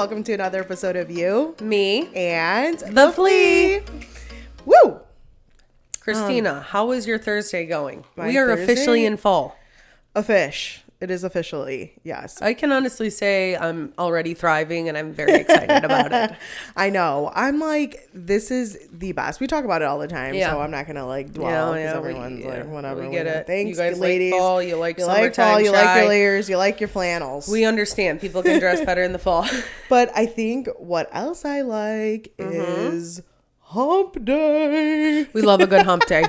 welcome to another episode of You, Me, and the Flea. Woo! Kristina, how is your Thursday going? My We are Thursday? officially in fall. A fish. It is officially, yes. I can honestly say I'm already thriving and I'm very excited about it. I know. I'm like, this is the best. We talk about it all the time, Yeah. so I'm not gonna like dwell because everyone's like, whatever. We get it. Thanks, You guys ladies. like fall, you like you summertime like fall, you like shy. your layers, you like your flannels. We understand. People can dress better in the fall. But I think what else I like is Hump Day. We love a good hump day.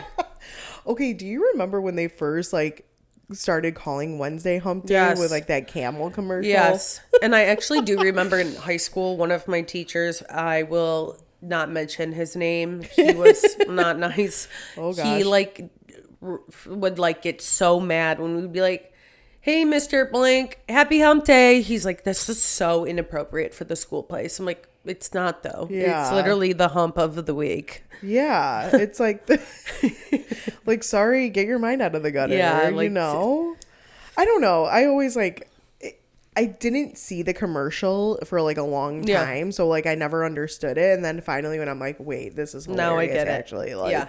Okay, do you remember when they first like started calling Wednesday Hump Day Yes. with like that camel commercial? Yes. And I actually do remember in high school, one of my teachers, I will not mention his name. He was not nice. Oh, gosh. He like would like get so mad when we'd be like, "Hey, Mr. Blank, happy hump day." He's like, "This is so inappropriate for the school place." I'm like, "It's not though. Yeah. It's literally the hump of the week." Yeah, it's like, like, sorry, get your mind out of the gutter. Yeah, you like- know? I don't know. I always like, I didn't see the commercial for like a long Yeah. time. So like, I never understood it. And then finally when I'm like, wait, this is hilarious. Now I get it. Actually, like, Yeah.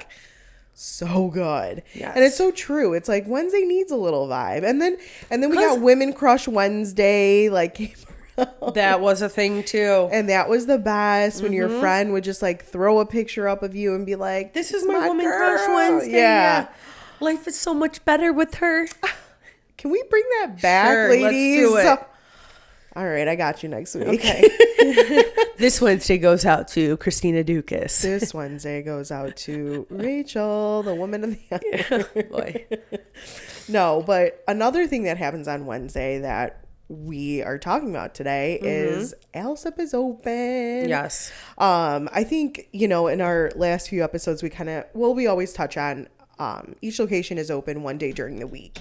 so good. Yes. And it's so true. It's like Wednesday needs a little vibe. And then we got Women Crush Wednesday, like, came around. That was a thing too. And that was the best when your friend would just like throw a picture up of you and be like, This is my woman crush girl." Wednesday. Yeah. Life is so much better with her. Can we bring that back, Sure, ladies? let's do it. All right, I got you next week. Okay. This Wednesday goes out to Kristina Dukas. This Wednesday goes out to Rachel, the woman of the hour. Boy. No, but another thing that happens on Wednesday that we are talking about today is Alsip is open. Yes. I think, you know, in our last few episodes, we always touch on each location is open one day during the week.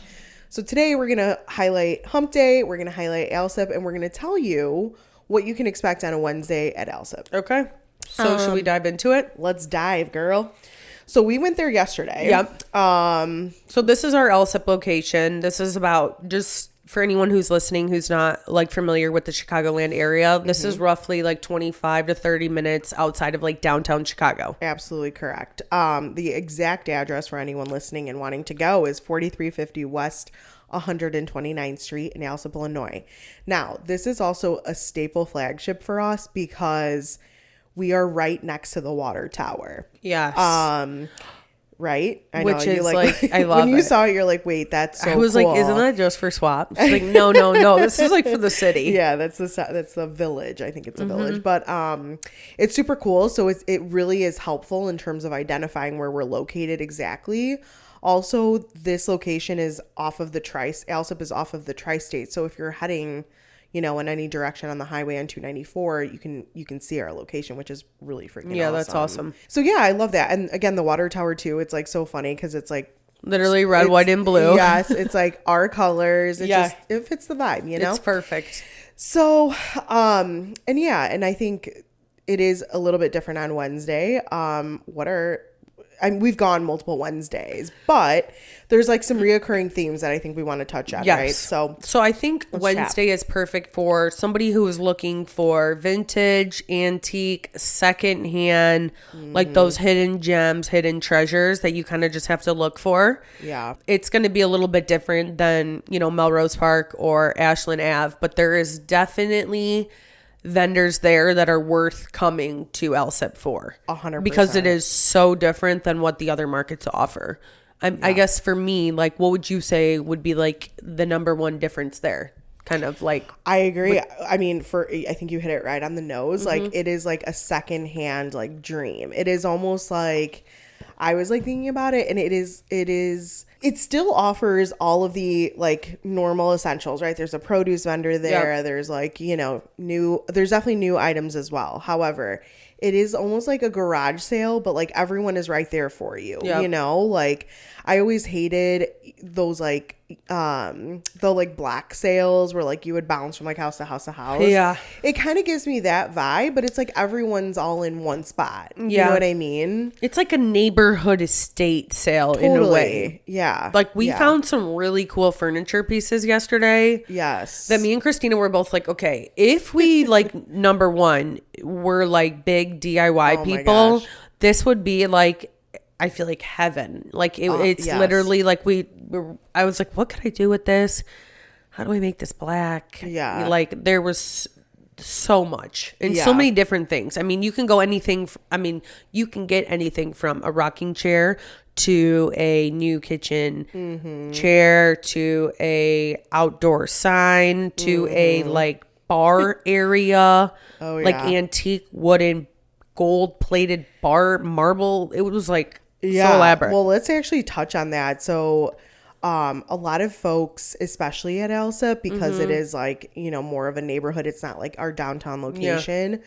So today we're going to highlight Hump Day, we're going to highlight Alsip, and we're going to tell you what you can expect on a Wednesday at Alsip. Okay. So should we dive into it? Let's dive, girl. So we went there yesterday. Yep. So this is our Alsip location. This is about, just for anyone who's listening who's not like familiar with the Chicagoland area, this is roughly like 25 to 30 minutes outside of like downtown Chicago. Absolutely correct. The exact address for anyone listening and wanting to go is 4350 West 129th Street in Alsip, Illinois. Now, this is also a staple flagship for us because we are right next to the water tower. Yes. Right? I Which know, is like, I love when you it. saw it, you're like, wait, that's so I was cool. like, isn't that just for Swap? She's like, no. This is like for the city. Yeah, that's the village. I think it's a village, but it's super cool. So it really is helpful in terms of identifying where we're located exactly. Also, this location is off of Alsip is off of the tri-state. So if you're heading, you know, in any direction on the highway on 294, you can see our location, which is really freaking awesome. Yeah, that's awesome. So yeah, I love that. And again, the water tower too. It's like so funny because it's like Literally red, white, and blue. Yes, it's like our colors. It Yeah. it fits the vibe, you know. It's perfect. So, and I think it is a little bit different on Wednesday. We've gone multiple Wednesdays, but there's like some reoccurring themes that I think we want to touch on, Yes. right? So I think Wednesday is perfect for somebody who is looking for vintage, antique, secondhand, like those hidden gems, hidden treasures that you kind of just have to look for. Yeah. It's going to be a little bit different than, you know, Melrose Park or Ashland Ave, but there is definitely vendors there that are worth coming to Alsip for. 100%. Because it is so different than what the other markets offer. I guess for me, like, what would you say would be like the number one difference there? Kind of like, I agree. I mean, I think you hit it right on the nose. Like it is like a secondhand like dream. It is almost like, I was like thinking about it, and it still offers all of the like normal essentials, right? There's a produce vendor there. Yep. There's like, you know, there's definitely new items as well. However, it is almost like a garage sale, but like everyone is right there for you. Yep. You know, like I always hated those like the like black sales where like you would bounce from like house to house to house. Yeah. It kind of gives me that vibe, but it's like everyone's all in one spot. Yeah. You know what I mean? It's like a neighborhood estate sale in a way. Yeah. Like we found some really cool furniture pieces yesterday. Yes. That me and Kristina were both like, okay, if we like number one, we're like big DIY people, this would be like, I feel like heaven. Like it's literally like I was like, what could I do with this? How do I make this black? Yeah. Like there was so much and so many different things. I mean, you can go anything. You can get anything from a rocking chair to a new kitchen chair to a outdoor sign to a like bar area, like antique wooden gold plated bar marble. It was like so elaborate. Well, let's actually touch on that. So a lot of folks, especially at Alsip, because it is like, you know, more of a neighborhood, it's not like our downtown location.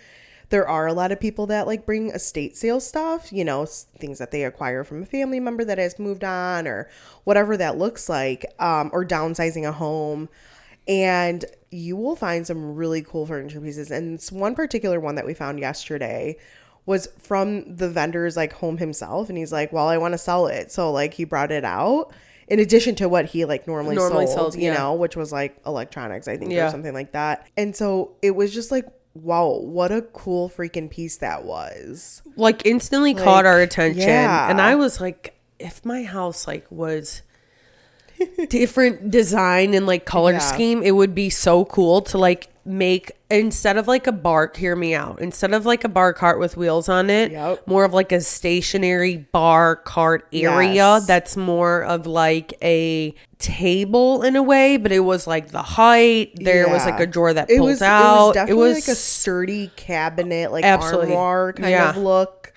There are a lot of people that like bring estate sale stuff, you know, things that they acquire from a family member that has moved on or whatever that looks like, or downsizing a home. And you will find some really cool furniture pieces. And it's one particular one that we found yesterday was from the vendor's like home himself. And he's like, well, I want to sell it. So like he brought it out in addition to what he like normally sold, you know, which was like electronics, I think, or something like that. And so it was just like, wow, what a cool freaking piece that was. Like instantly caught our attention. Yeah. And I was like, if my house like was different design and like color scheme, it would be so cool to like make, instead of like a bar, hear me out, instead of like a bar cart with wheels on it, more of like a stationary bar cart area that's more of like a table in a way, but it was like the height, there was like a drawer that pulls out. It was definitely like a sturdy cabinet, like armoire kind of look.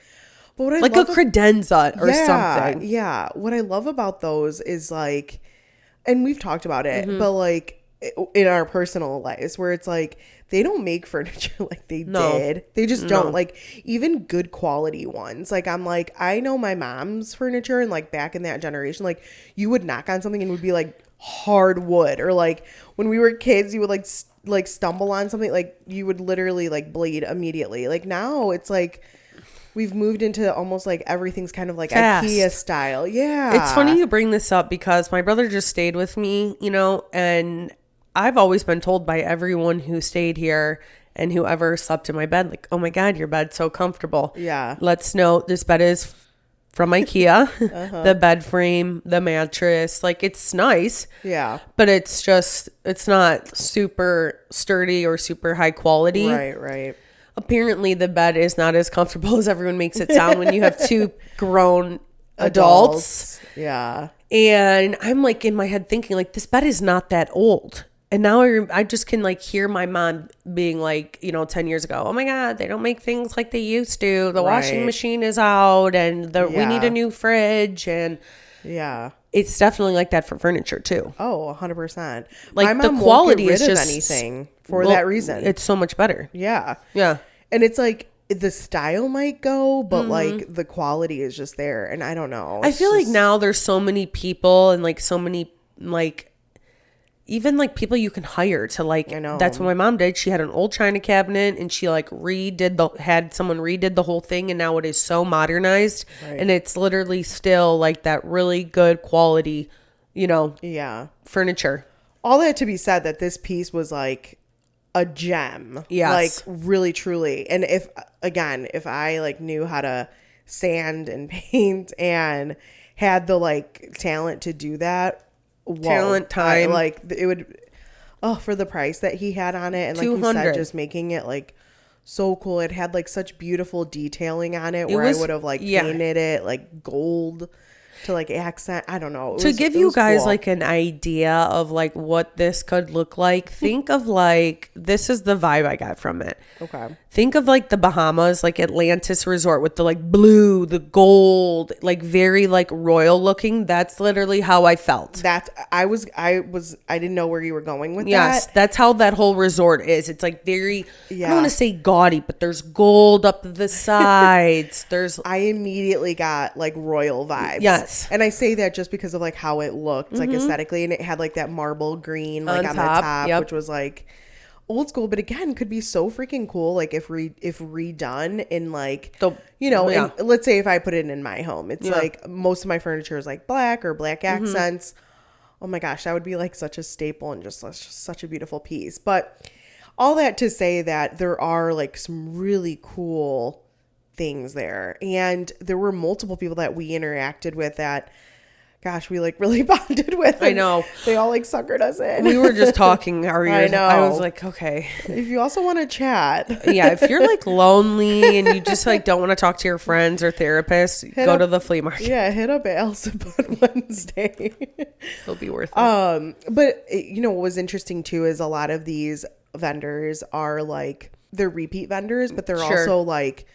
But what I like love a credenza or something. Yeah. What I love about those is like, and we've talked about it, but like in our personal lives where it's like they don't make furniture like they did. They just don't. Like even good quality ones. Like I'm like, I know my mom's furniture and like back in that generation, like you would knock on something and it would be like hardwood, or like when we were kids you would like stumble on something, like you would literally like bleed immediately. Like now it's like we've moved into almost like everything's kind of like fast. IKEA style. Yeah. It's funny you bring this up because my brother just stayed with me, you know, and I've always been told by everyone who stayed here and whoever slept in my bed, like, oh my God, your bed's so comfortable. Yeah. Let's note this bed is from IKEA, the bed frame, the mattress, like it's nice. Yeah. But it's just, it's not super sturdy or super high quality. Right. Apparently the bed is not as comfortable as everyone makes it sound when you have two grown adults. Yeah. And I'm like in my head thinking like, this bed is not that old. And now I just can like hear my mom being like, you know, 10 years ago, oh my God, they don't make things like they used to. The washing machine is out and we need a new fridge. And it's definitely like that for furniture too. Oh, 100%. Like the quality is just anything for that reason. It's so much better. Yeah. Yeah. And it's like the style might go, but like the quality is just there. And I don't know. I feel like now there's so many people and like so many like even like people you can hire to like, I know. That's what my mom did. She had an old china cabinet and she like had someone redid the whole thing. And now it is so modernized and it's literally still like that really good quality, you know, furniture. All that to be said that this piece was like a gem. Yes. Like really, truly. And if I like knew how to sand and paint and had the like talent to do that, time, like it would, for the price that he had on it, and like you said, just making it like so cool. It had like such beautiful detailing on it, where I would have like painted it like gold to like accent. I don't know. To give you guys like an idea of like what this could look like, think of like, this is the vibe I got from it. Okay. think of like the Bahamas, like Atlantis Resort with the like blue, the gold, like very like royal looking. That's literally how I felt. I didn't know where you were going with that. Yes, that's how that whole resort is. It's like very, I Yeah. don't want to say gaudy, but there's gold up the sides. I immediately got like royal vibes. Yes. And I say that just because of like how it looked, like aesthetically, and it had like that marble green like on the top, yep. which was like old school, but again could be so freaking cool like if redone in like and let's say if I put it in my home, it's like most of my furniture is like black or black accents. Oh my gosh, that would be like such a staple and just such a beautiful piece. But all that to say that there are like some really cool things there, and there were multiple people that we interacted with that, gosh, we like really bonded with. I know. They all like suckered us in. We were just talking our ears. I know. I was like, okay. If you also want to chat. Yeah, if you're like lonely and you just like don't want to talk to your friends or therapists, go to the flea market. Yeah, hit up Alsip on Wednesday. It'll be worth it. But what was interesting too is a lot of these vendors are like, they're repeat vendors, but they're also like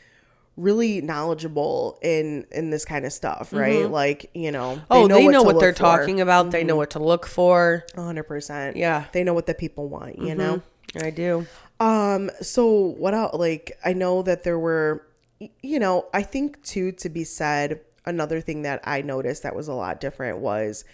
really knowledgeable in this kind of stuff, right? Like, they know what they're talking about. They know what to look for. 100%. Yeah. They know what the people want, you know? I do. So what else? Like, I know that there were, I think too, to be said, another thing that I noticed that was a lot different was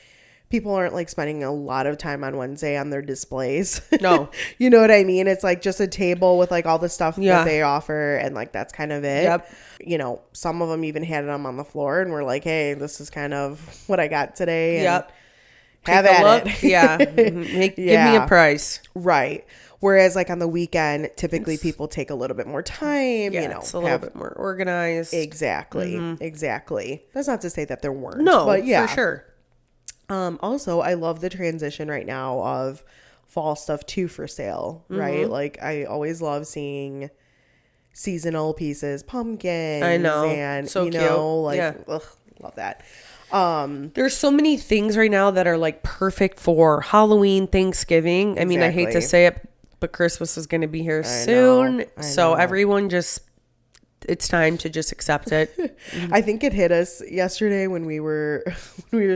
people aren't like spending a lot of time on Wednesday on their displays. No. You know what I mean? It's like just a table with like all the stuff that they offer, and like that's kind of it. Yep. Some of them even had them on the floor and were like, hey, this is kind of what I got today. And yep. Have at it. Yeah. Give me a price. Right. Whereas like on the weekend, typically people take a little bit more time, it's a little bit more organized. Exactly. Exactly. That's not to say that there weren't. No, but yeah. for sure. Also, I love the transition right now of fall stuff too for sale, right? Like I always love seeing seasonal pieces, pumpkins. I know. And so cute. Love that. There's so many things right now that are like perfect for Halloween, Thanksgiving. I mean, I hate to say it, but Christmas is going to be here soon. So everyone it's time to just accept it. I think it hit us yesterday when we were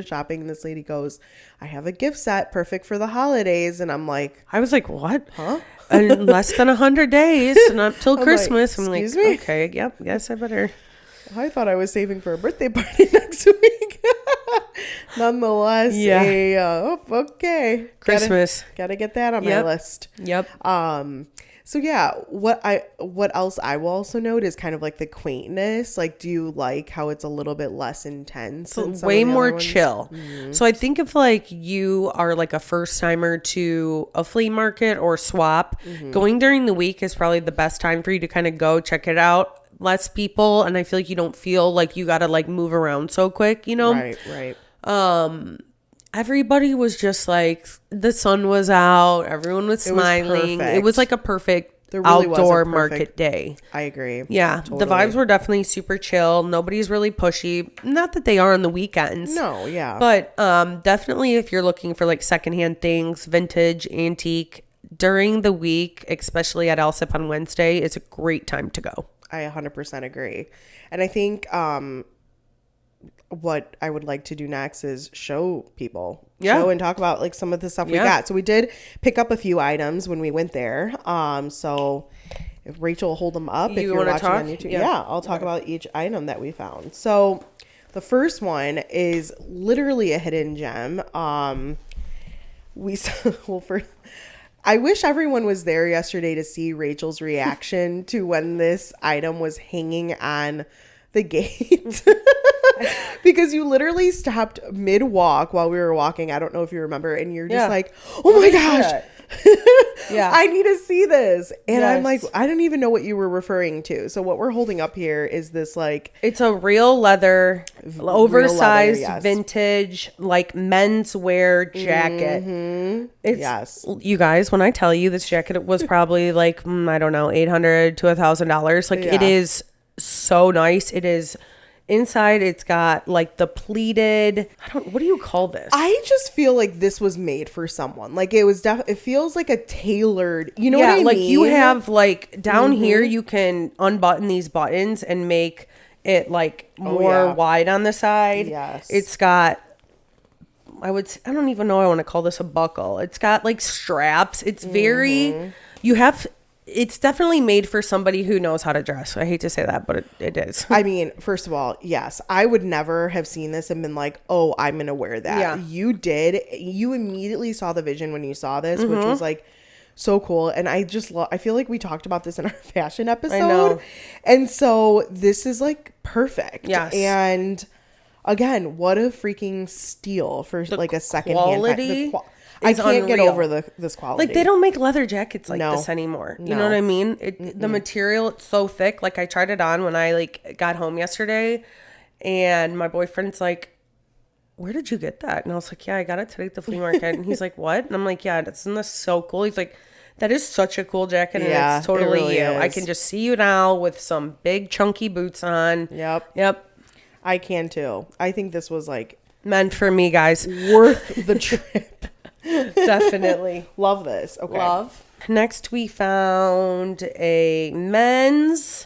shopping. This lady goes, I have a gift set perfect for the holidays. And I'm like, I was like, what? Huh? In less than 100 days and up till Christmas. I'm like, me? Okay, yep, yes, I better. I thought I was saving for a birthday party next week. Nonetheless, okay. Christmas. Gotta get that on my list. Yep. So yeah, what else I will also note is kind of like the quaintness. Like, do you like how it's a little bit less intense? Way more chill. So I think if like you are like a first timer to a flea market or swap, going during the week is probably the best time for you to kind of go check it out. Less people, and I feel like you don't feel like you gotta like move around so quick, Right. Everybody was just like, the sun was out, everyone was smiling. It was like a perfect outdoor market day. I agree. Yeah, totally. The vibes were definitely super chill. Nobody's really pushy. Not that they are on the weekends. No, yeah. But definitely if you're looking for like secondhand things, vintage, antique, during the week, especially at Alsip on Wednesday, it's a great time to go. I 100% agree. And I think what I would like to do next is show people. Show and talk about like some of the stuff we got. So we did pick up a few items when we went there. So if Rachel will hold them up, if you're watching on YouTube. Yeah, I'll talk about each item that we found. So the first one is literally a hidden gem. I wish everyone was there yesterday to see Rachel's reaction to when this item was hanging on the gate. Because you literally stopped mid-walk while we were walking. I don't know if you remember. And you're just like, oh my gosh. Yeah, I need to see this. And I'm like, I don't even know what you were referring to. So what we're holding up here is this like, it's a real leather, oversized vintage, like menswear jacket. It's, you guys, when I tell you this jacket, it was probably like, I don't know, $800 to $1,000. Like it is so nice. It is Inside, it's got like the pleated. What do you call this? I just feel like this was made for someone. Like it was it feels like a tailored, you know what I like mean? you have like down here, you can unbutton these buttons and make it like more wide on the side. Yes. It's got, I don't even know I want to call this a buckle. It's got like straps. It's very, it's definitely made for somebody who knows how to dress. I hate to say that, but it is. I mean, first of all, yes, I would never have seen this and been like, oh, I'm going to wear that. Yeah. You did. You immediately saw the vision when you saw this, which was like so cool. And I just I feel like we talked about this in our fashion episode. I know. And so this is like perfect. Yes. And again, what a freaking steal for like a second quality. I can't unreal. get over this quality. Like they don't make leather jackets like No. this anymore. You No. know what I mean? The material, it's so thick. Like I tried it on when I like got home yesterday, and my boyfriend's like, "Where did you get that?" And I was like, "Yeah, I got it today at the flea market." And he's like, "What?" And I'm like, "Yeah, isn't this so cool?" He's like, "That is such a cool jacket, and Yeah, it's totally it really you. I is. can just see you now with some big chunky boots on." Yep. I can too. I think this was like Meant for me, guys. worth the trip. Definitely. Love this. Okay. Love. Next, we found a men's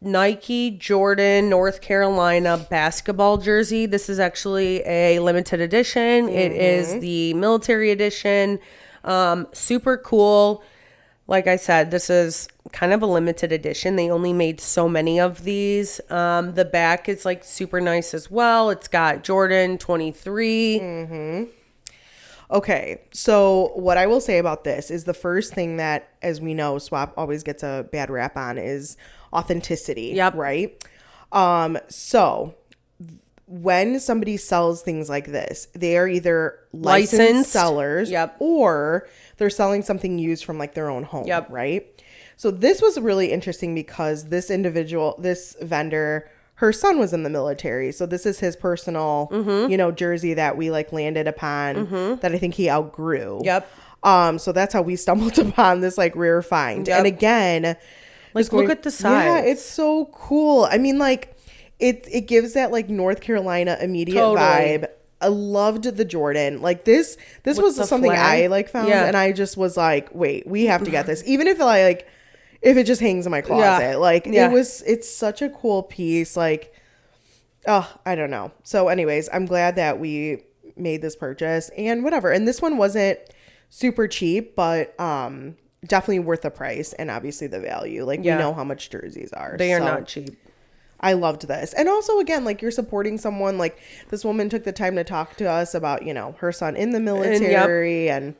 Nike Jordan North Carolina basketball jersey. This is actually a limited edition. It is the military edition. Super cool. Like I said, this is kind of a limited edition. They only made so many of these. The back is like super nice as well. It's got Jordan 23. Okay, so what I will say about this is the first thing that, as we know, Swap always gets a bad rap on is authenticity. Yep. Right? So when somebody sells things like this, they are either licensed sellers or they're selling something used from like their own home. Yep. Right? So this was really interesting because this vendor, her son was in the military. So this is his personal, jersey that we like landed upon that I think he outgrew. Yep. So that's how we stumbled upon this like rare find. Yep. And again, Like look at the size. Yeah, it's so cool. I mean, like it gives that like North Carolina immediate vibe. I loved the Jordan. Like this was something flag? I like found and I just was like, wait, we have to get this. Even if if it just hangs in my closet. It's such a cool piece. Like, oh, I don't know. So anyways, I'm glad that we made this purchase and whatever. And this one wasn't super cheap, but definitely worth the price and obviously the value. Like we know how much jerseys are. They are not cheap. I loved this. And also again, like you're supporting someone, like this woman took the time to talk to us about, her son in the military and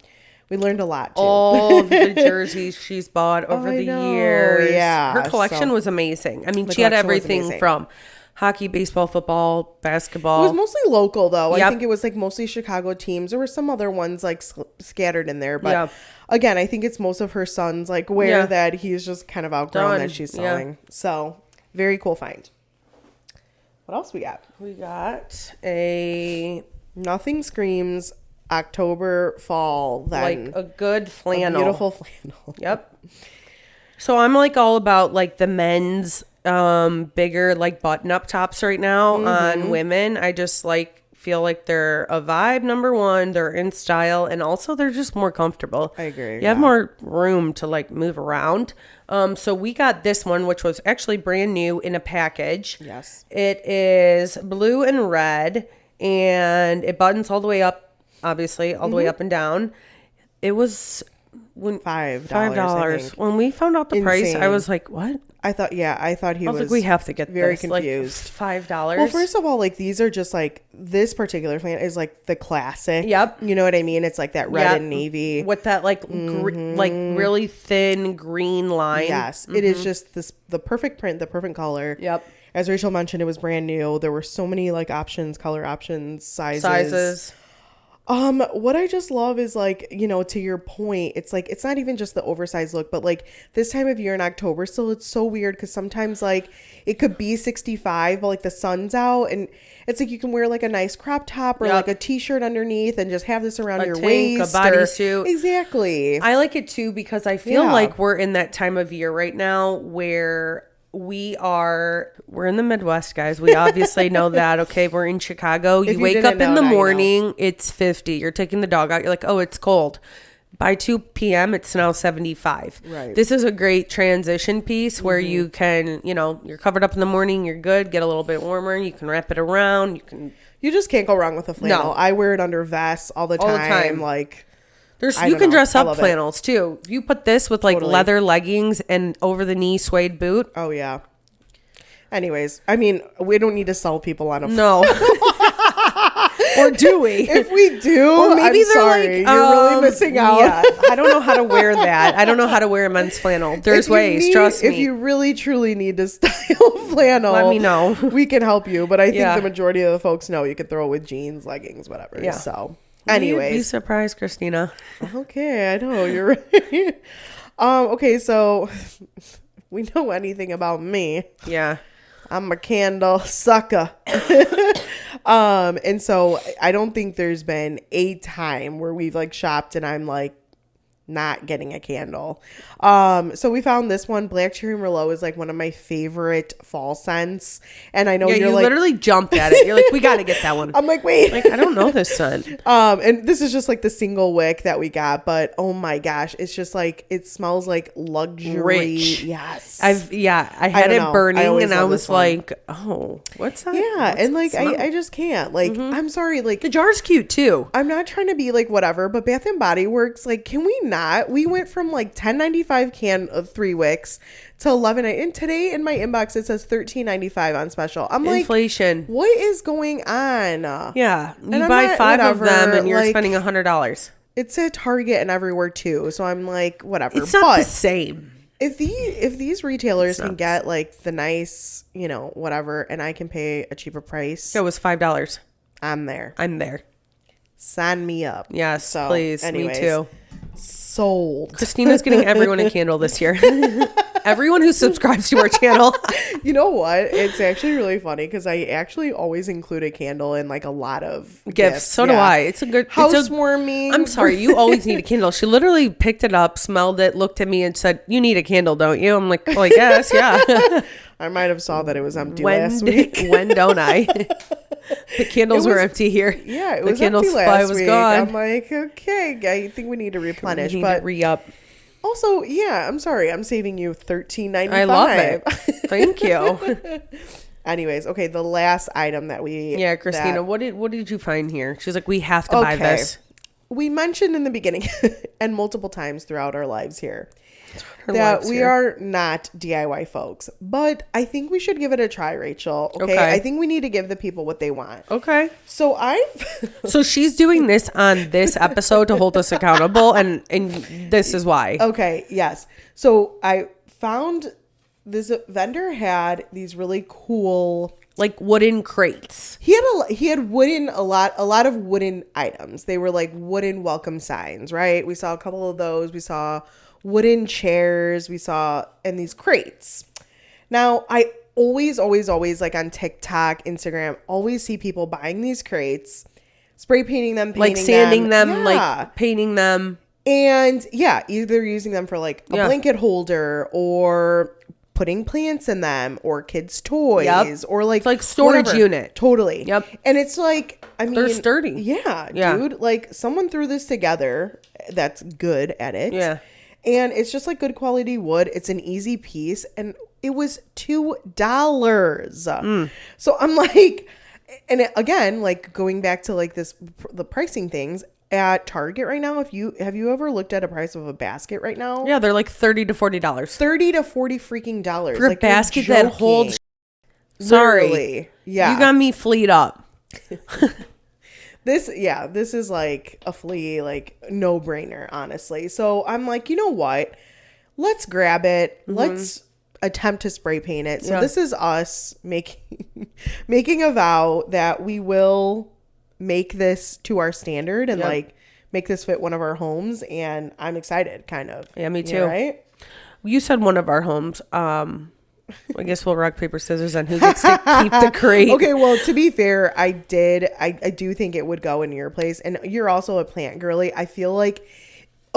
we learned a lot too. All of the jerseys she's bought over the years. Yeah. Her collection was amazing. I mean, she had everything from hockey, baseball, football, basketball. It was mostly local though. Yep. I think it was like mostly Chicago teams. There were some other ones like scattered in there. But again, I think it's most of her son's like wear that he's just kind of outgrown that she's selling. So very cool find. What else we got? We got a... Nothing screams October fall than like a good flannel. A beautiful flannel. Yep. So I'm like all about like the men's bigger like button up tops right now on women. I just like feel like they're a vibe, number one, they're in style, and also they're just more comfortable. I agree. You have more room to like move around. So we got this one, which was actually brand new in a package. Yes. It is blue and red, and it buttons all the way up, obviously, all the way up and down. It was $5. When we found out the price, I was like, what? I thought he was like, we have to get very this. confused. Like, $5. Well, first of all, like these are just like this particular flannel is like the classic. Yep. You know what I mean? It's like that red and navy with that like like really thin green line. Yes, it is just the perfect print, the perfect color. Yep. As Rachel mentioned, it was brand new. There were so many like options, color options, sizes. What I just love is like, to your point, it's like, it's not even just the oversized look, but like this time of year in October still, it's so weird because sometimes like it could be 65, but like the sun's out and it's like you can wear like a nice crop top or like a t-shirt underneath and just have this around your waist. A bodysuit. Exactly. I like it too because I feel like we're in that time of year right now where we're in the Midwest, guys. We obviously know that. Okay, we're in Chicago. You wake up in the morning, it's 50. You're taking the dog out. You're like, oh, it's cold. By 2 p.m., it's now 75. Right. This is a great transition piece where you can, you're covered up in the morning. You're good. Get a little bit warmer. You can wrap it around. You just can't go wrong with a flannel. No. I wear it under vests all the time. Like, you can dress up flannels too. You put this with like leather leggings and over the knee suede boot. Oh yeah. Anyways, I mean, we don't need to sell people on a no. Or do we? If we do, or maybe I'm sorry. You're really missing out. Yeah, I don't know how to wear that. I don't know how to wear a men's flannel. There's ways, trust me. If you really, truly need to style flannel, let me know. We can help you. But I think the majority of the folks know you could throw it with jeans, leggings, whatever. Yeah. So, anyways. Be surprised, Kristina. Okay, I know. You're right. Okay, so we know anything about me. Yeah. I'm a candle sucker. And so I don't think there's been a time where we've like shopped and I'm like not getting a candle. So we found this one. Black Cherry Merlot is like one of my favorite fall scents. And I know you're like, literally jumped at it. You're like, we got to get that one. I'm like, wait. Like, I don't know this scent. And this is just like the single wick that we got, but oh my gosh, it's just like, it smells like luxury. Rich. Yes. I had it burning and I was like, oh, what's that? Yeah. And like, I just can't. Like, I'm sorry. Like, the jar's cute too. I'm not trying to be like whatever, but Bath and Body Works, like, can we not? We went from like $10.95 can of 3 wicks to $11, and today in my inbox it says $13.95 on special. I'm like, inflation. What is going on? Yeah, you buy 5 of them and you're like, spending $100. It's at Target and everywhere too. So I'm like, whatever. It's not the same. If these retailers can get like the nice, whatever, and I can pay a cheaper price, it was $5. I'm there. Sign me up. Yes, so, please. Anyways, me too. Sold. Kristina's getting everyone a candle this year. Everyone who subscribes to our channel. You know what? It's actually really funny because I actually always include a candle in like a lot of gifts. So do I. It's a good housewarming. I'm sorry. You always need a candle. She literally picked it up, smelled it, looked at me and said, "You need a candle, don't you?" I'm like, "Oh, I guess, yeah." I might have saw that it was empty last week. When don't I? The candles were empty here. Yeah, it was the candle supply was gone. I'm like, okay, I think we need to replenish, but re-up. Also, yeah, I'm sorry, I'm saving you $13.95. I love it. Thank you. Anyways, okay, the last item that we Kristina, what did you find here? She's like, we have to buy this. We mentioned in the beginning and multiple times throughout our lives here that we are not DIY folks, but I think we should give it a try, Rachel. Okay. I think we need to give the people what they want. Okay. So so she's doing this on this episode to hold us accountable, and this is why. Okay. Yes. So I found this vendor had these really cool like wooden crates. He had a lot of wooden items. They were like wooden welcome signs, right? We saw a couple of those. We saw wooden chairs, and these crates. Now, I always like on TikTok, Instagram, always see people buying these crates, spray painting them, like sanding them, like painting them. And yeah, either using them for like a blanket holder or putting plants in them or kids' toys or like, it's like storage whatever. Unit. Totally. Yep. And it's like, I mean, they're sturdy. Yeah, dude. Like someone threw this together that's good at it. Yeah. And it's just like good quality wood. It's an easy piece. And it was $2. So I'm like, and again, like going back to like the pricing things at Target right now. Have you ever looked at a price of a basket right now? Yeah, they're like $30 to $40. $30 to $40 freaking dollars for a basket that holds. Sorry. Literally. Yeah. You got me fleed up. This is like a Flea, like no brainer, honestly. So I'm like, you know what? Let's grab it. Mm-hmm. Let's attempt to spray paint it. So this is us making a vow that we will make this to our standard and like make this fit one of our homes. And I'm excited, kind of. Yeah, me too. Yeah, right? You said one of our homes. I guess we'll rock, paper, scissors on who gets to keep the crate. Okay, well, to be fair, I do think it would go in your place. And you're also a plant girly. I feel like,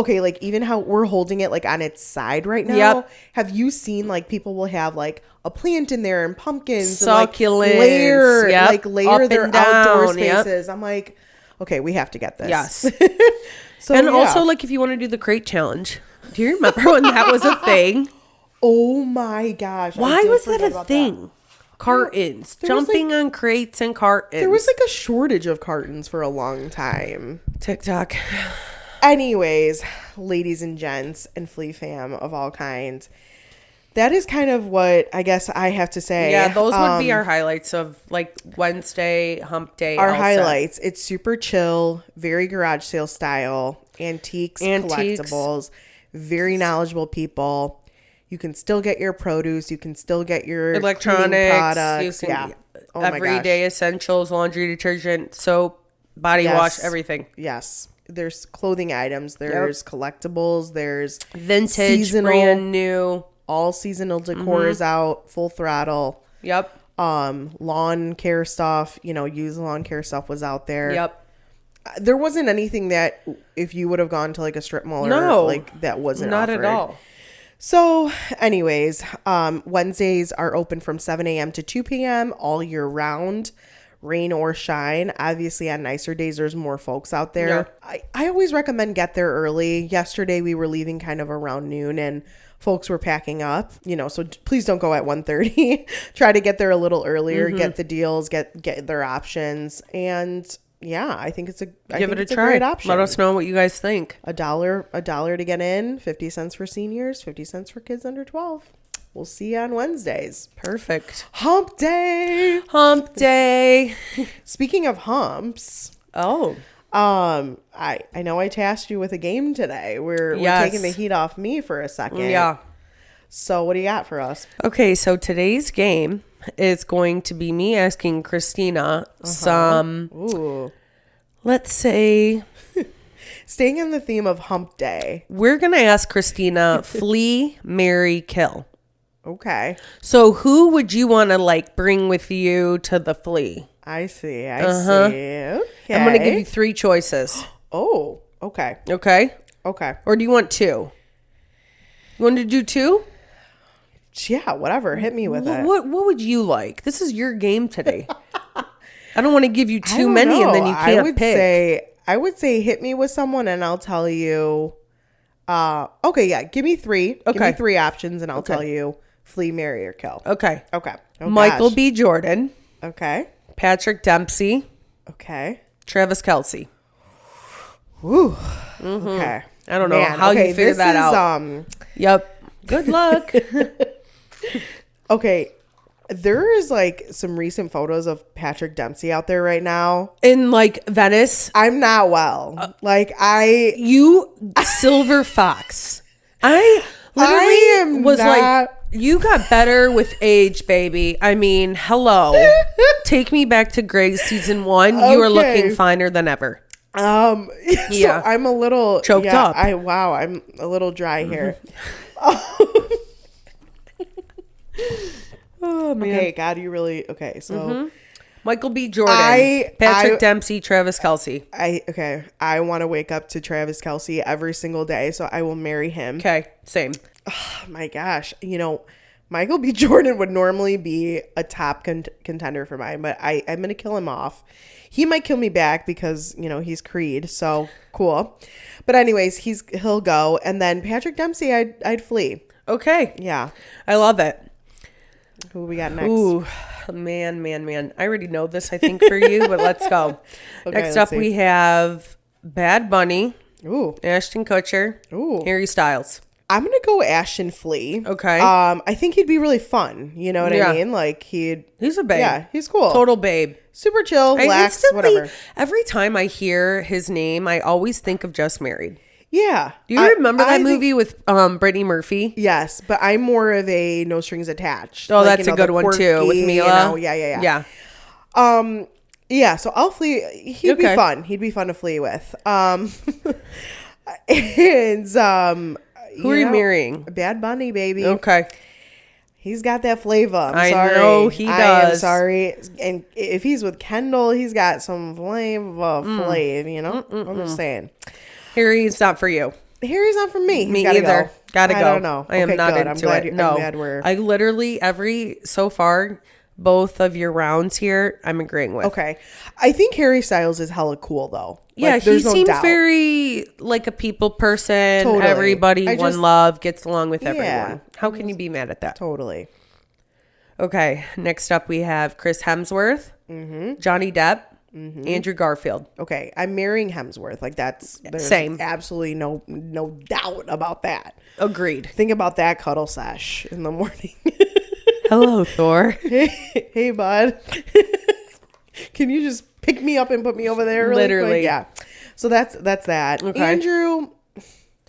okay, like even how we're holding it like on its side right now. Yep. Have you seen like people will have like a plant in there and pumpkins Succulents, and layer up their and down, outdoor yep. spaces. I'm like, okay, we have to get this. Yes. So And yeah. also, like, if you want to do the crate challenge, do you remember when that was a thing? Oh my gosh. Why was that a thing? Cartons. There was, Jumping on crates and cartons. There was like a shortage of cartons for a long time. TikTok. Anyways, ladies and gents and Flea fam of all kinds, that is kind of what I guess I have to say. Yeah, those would be our highlights of like Wednesday, hump day. Our Alsip. highlights. It's super chill, very garage sale style, antiques, collectibles, very knowledgeable people. You can still get your produce. You can still get your electronics products. Yeah. Oh my gosh. Everyday essentials, laundry detergent, soap, body wash, everything. Yes. There's clothing items. There's collectibles. There's vintage, seasonal, brand new. All seasonal decor is out, full throttle. Yep. Lawn care stuff, used lawn care stuff was out there. Yep. There wasn't anything that if you would have gone to like a strip mall that wasn't not offered. at all. So anyways, Wednesdays are open from 7 a.m. to 2 p.m. all year round, rain or shine. Obviously on nicer days, there's more folks out there. Yeah. I always recommend get there early. Yesterday we were leaving kind of around noon and folks were packing up, so please don't go at 1:30. Try to get there a little earlier, get the deals, get their options. And yeah, I think it's a great option. Let us know what you guys think. $1 to get in, 50 cents for seniors, 50 cents for kids under 12. We'll see you on Wednesdays. Perfect. Hump day. Hump day. Speaking of humps. Oh. I know I tasked you with a game today. We're taking the heat off me for a second. Yeah. So what do you got for us? Okay, so today's game is going to be me asking Kristina some, let's say, staying on the theme of hump day. We're going to ask Kristina, Flea, marry, kill. Okay. So who would you want to like bring with you to the Flea? I see. I see. Okay. I'm going to give you 3 choices. Oh, okay. Okay. Okay. Or do you want 2? You want to do 2? Yeah, whatever. Hit me with it. What would you like? This is your game today. I don't want to give you too many and then you can't pick. I would say hit me with someone and I'll tell you. Okay, yeah. Give me 3. Okay. Give me 3 options and I'll tell you Flea, marry, or kill. Okay. Okay. Oh, Michael gosh. B. Jordan. Okay. Patrick Dempsey. Okay. Travis Kelce. Woo. Okay. I don't know how you figured that out. Yep. Good luck. Okay. There is like some recent photos of Patrick Dempsey out there right now. In like Venice. I'm not well. You silver fox. I literally was like, you got better with age, baby. I mean, hello. Take me back to Greg season 1. You are looking finer than ever. So I'm a little choked up. I'm a little dry here. Oh man. Okay, God, you really okay. So Michael B. Jordan, Patrick Dempsey, Travis Kelce. I want to wake up to Travis Kelce every single day, so I will marry him. Okay, same. Oh, my gosh, Michael B. Jordan would normally be a top contender for mine, but I'm gonna kill him off. He might kill me back because he's Creed, so cool. But anyways, he'll go, and then Patrick Dempsey, I'd flee. Okay, yeah, I love it. Who we got next? Ooh, man. I already know this, I think, for you, but let's go. Okay, next up, we have Bad Bunny. Ooh. Ashton Kutcher. Ooh. Harry Styles. I'm going to go Ashton Flea. Okay. I think he'd be really fun. You know what I mean? Like he's a babe. Yeah, he's cool. Total babe. Super chill, relax, whatever. Every time I hear his name, I always think of Just Married. Yeah. Do you remember that movie with Brittany Murphy? Yes, but I'm more of a No Strings Attached. Oh, that's a good one too with Mila. Yeah. Yeah, so I'll flee. He'd be fun. He'd be fun to flee with. And who are you marrying? Bad Bunny, baby. Okay. He's got that flavor. I know he does. I am sorry. And if he's with Kendall, he's got some flavor. I'm just saying. Harry's not for you. Harry's not for me. Me either. Gotta go. I don't know. I am not into it. No. I'm glad we're... I literally so far, both of your rounds here, I'm agreeing with. Okay. I think Harry Styles is hella cool, though. Yeah, like, he no seems doubt. very like a people person. Totally. Everybody, one love, gets along with everyone. Yeah. How can you be mad at that? Totally. Okay, next up we have Chris Hemsworth, Johnny Depp, Andrew Garfield. Okay, I'm marrying Hemsworth. Like, there's Same. absolutely no doubt about that. Agreed. Think about that cuddle sesh in the morning. Hello, Thor. Hey, bud. Can you just pick me up and put me over there? Really Literally. quick? Yeah. So that's that. Okay. Andrew,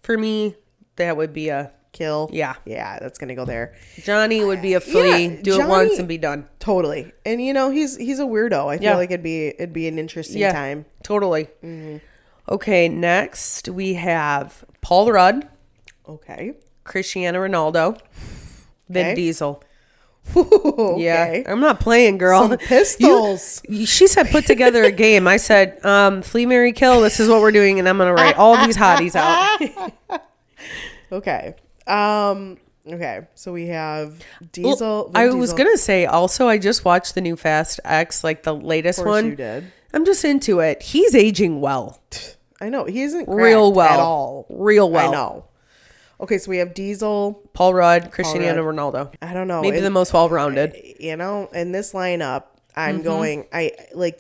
For me, that would be a kill. Yeah. Yeah, that's gonna go there. Johnny would be a flea. Yeah, Do it Johnny- once and be done. Totally. And he's a weirdo. I feel like it'd be an interesting time. Totally. Okay, next we have Paul Rudd, Okay. Cristiano Ronaldo, Vin Okay. Diesel. Okay. Yeah, I'm not playing, girl. Some pistols. She said put together a game. I said, Flea, Marry, Kill. This is what we're doing, and I'm gonna write all these hotties out. Okay. Okay. So we have Diesel. I was gonna say also, I just watched the new Fast X, like the latest Of course one. you did. I'm just into it. He's aging well. I know he isn't Real cracked well. at all. Real well. I know. Okay, so we have Diesel. Paul Rudd, Cristiano Ronaldo. I don't know. Maybe the most well-rounded. In this lineup, I'm going.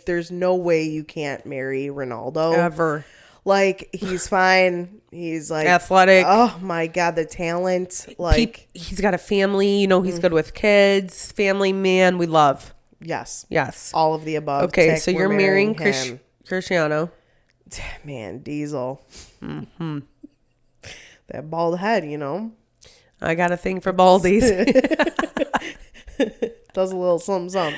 There's no way you can't marry Ronaldo Ever. Like, he's fine. He's like Athletic. Oh my God, the talent. Like, He's got a family. You know, he's good with kids. Family man. We love. yes, All of the above. Okay, so We're you're marrying him. Cristiano. Man, Diesel. That bald head, I got a thing for baldies. does a little something.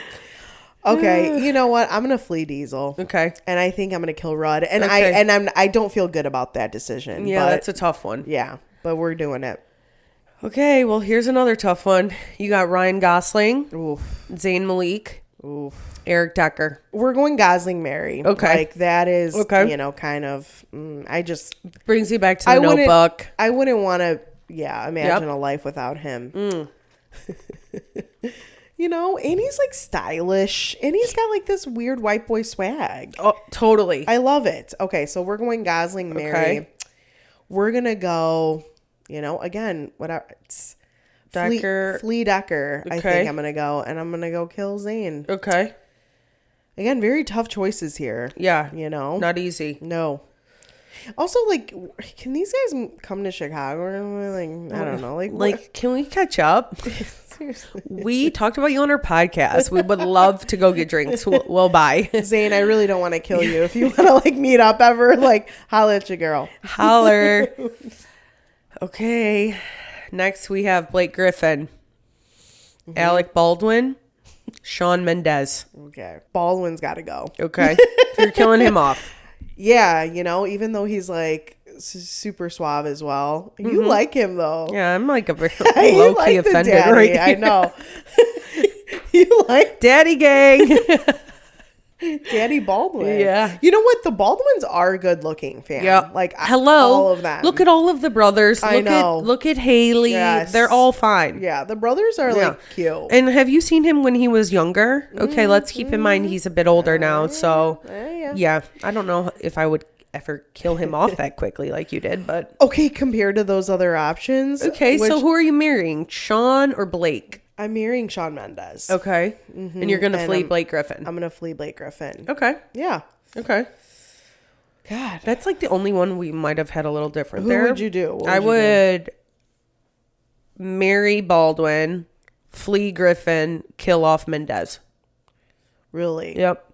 Okay, you know what? I'm gonna flee Diesel. Okay. And I think I'm gonna kill Rudd. And Okay. I don't feel good about that decision. Yeah, but, that's a tough one. yeah, but we're doing it. Okay, well, here's another tough one. You got Ryan Gosling, Oof. Zayn Malik, Oof. Eric Decker. We're going Gosling Mary. Okay. Like, that is, Okay. kind of. I just. Brings you back to the Notebook. I wouldn't want to. Yeah, imagine a life without him. And he's like stylish, and he's got like this weird white boy swag. Oh, totally. I love it. Okay, so we're going Gosling Mary. Okay. We're gonna go. Again, whatever. It's Decker. Flea Decker. I Okay. think I'm gonna go, and I'm gonna go kill Zayn. Okay. Again, very tough choices here. Yeah. Not easy. No. Also, like, can these guys come to Chicago? Like, I don't know. Like, can we catch up? Seriously. We talked about you on our podcast. We would love to go get drinks. We'll buy. Zayn, I really don't want to kill you. If you want to like meet up ever, like, holla at your girl. Holler. Okay. Next we have Blake Griffin, Alec Baldwin, Shawn Mendes. Okay. Baldwin's got to go. Okay. So you're killing him off. Yeah, even though he's like super suave as well. You like him though. Yeah, I'm like a You low-key like the offended daddy, right now. I know. You like Daddy gang. Daddy Baldwin. Yeah. You know what? The Baldwins are good looking, fam. Yeah. Like, hello. all of them. Look at all of the brothers. I know. Look at Haley. Yes. They're all fine. Yeah, the brothers are like cute. And have you seen him when he was younger? Okay, let's keep in mind he's a bit older now. So, yeah, I don't know if I would ever kill him off that quickly like you did, but Okay, compared to those other options. okay. So who are you marrying, Shawn or Blake? I'm marrying Shawn Mendes. Okay, and you're gonna flee Blake Griffin. I'm gonna flee Blake Griffin. Okay, Yeah. okay. God. That's like the only one we might have had a little different Who there. would you do? What I you do? would marry Baldwin, flee Griffin, kill off Mendez. Really? Yep.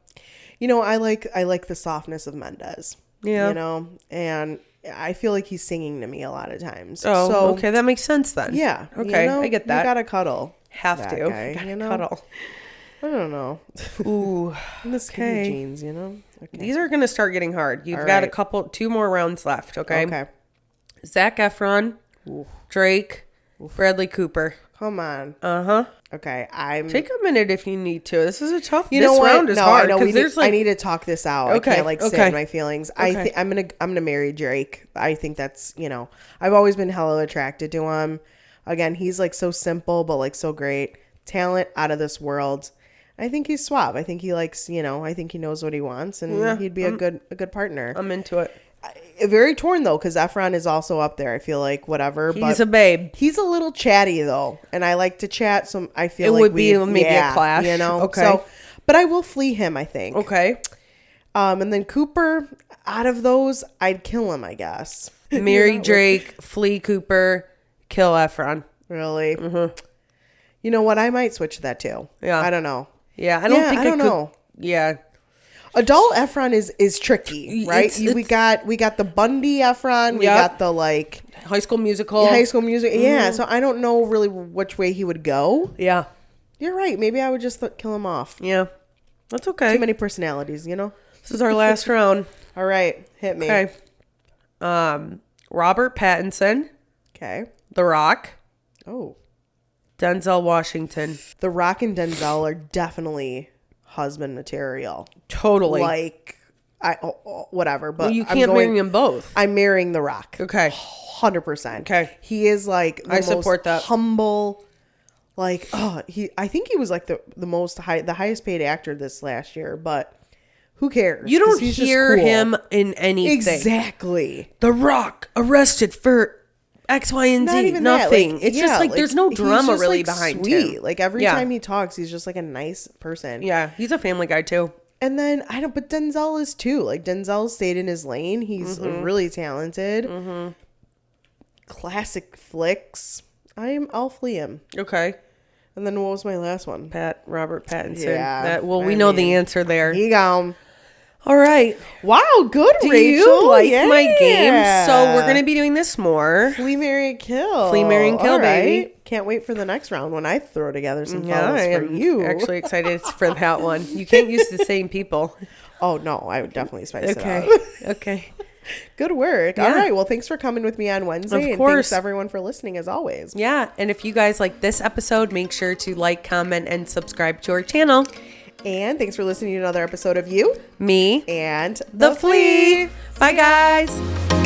I like the softness of Mendes. Yeah. And I feel like he's singing to me a lot of times. Oh, so, okay. That makes sense then. Yeah. Okay, I get that. You gotta cuddle. Have that to. guy, Cuddle. I don't know. Ooh. The skinny Okay. jeans, Okay. These are going to start getting hard. You've All got right. 2 more rounds left. Okay. Okay. Zac Efron, Drake, Bradley Cooper. Come on. Uh-huh. Okay, Take a minute if you need to. This is a tough. You know this what? round is No, hard I know. like, I need to talk this out. Okay, I can't like sit okay. in my feelings. Okay. I'm gonna marry Drake. I think that's, I've always been hella attracted to him. Again, he's like so simple but like so great. Talent out of this world. I think he's Swap. I think he likes, I think he knows what he wants, and he'd be a good partner. I'm into it. Very torn though, because Efron is also up there. I feel like whatever. He's a babe. He's a little chatty though, and I like to chat. So I feel It like would be maybe a clash. Okay. So, but I will flee him, I think. Okay. And then Cooper, out of those, I'd kill him, I guess. Marry Drake, Flea Cooper, kill Efron. Really? Mm-hmm. You know what? I might switch to that too. Yeah. I don't know. Yeah, I don't think I don't know. Yeah. Adult Efron is tricky, right? We got the Bundy Efron. We got the like High School Musical. Yeah, so I don't know really which way he would go. Yeah. You're right. Maybe I would just kill him off. Yeah. That's okay. Too many personalities, This is our last round. All right. Hit me. Okay. Robert Pattinson. Okay. The Rock. Oh. Denzel Washington. The Rock and Denzel are definitely husband material. Totally. Like, whatever. But you can't marry them both. I'm marrying The Rock. Okay. 100%. Okay. He is like the I support most that. humble. Like, I think he was like the highest paid actor this last year, but who cares? You don't 'Cause he's just hear cool. him in anything. Exactly. The Rock arrested for X, Y, and Z. Not even Nothing. that. It's just like there's no he's drama just, really like, behind sweet. him. Like every time he talks, he's just like a nice person. Yeah, he's a family guy too. And then but Denzel is too. Like Denzel stayed in his lane. He's really talented. Mm-hmm. Classic flicks. I'll flee him. Okay. And then what was my last one? Robert Pattinson. Yeah. We know the answer there. He gone. All right. Wow, good, Do Rachel. you like my game? So we're gonna be doing this more. Flea, marry, kill. Flea, marry, and kill, All baby. right. Can't wait for the next round when I throw together some Yeah, follows I for am you. actually excited for that one. You can't use the same people. Oh no, I would definitely spice it Okay. up. Okay. Good work. Yeah. All right. Well, thanks for coming with me on Wednesday. Of course. And thanks everyone for listening as always. Yeah. And if you guys like this episode, make sure to like, comment, and subscribe to our channel. And thanks for listening to another episode of You, Me, and the Flea. Bye, guys.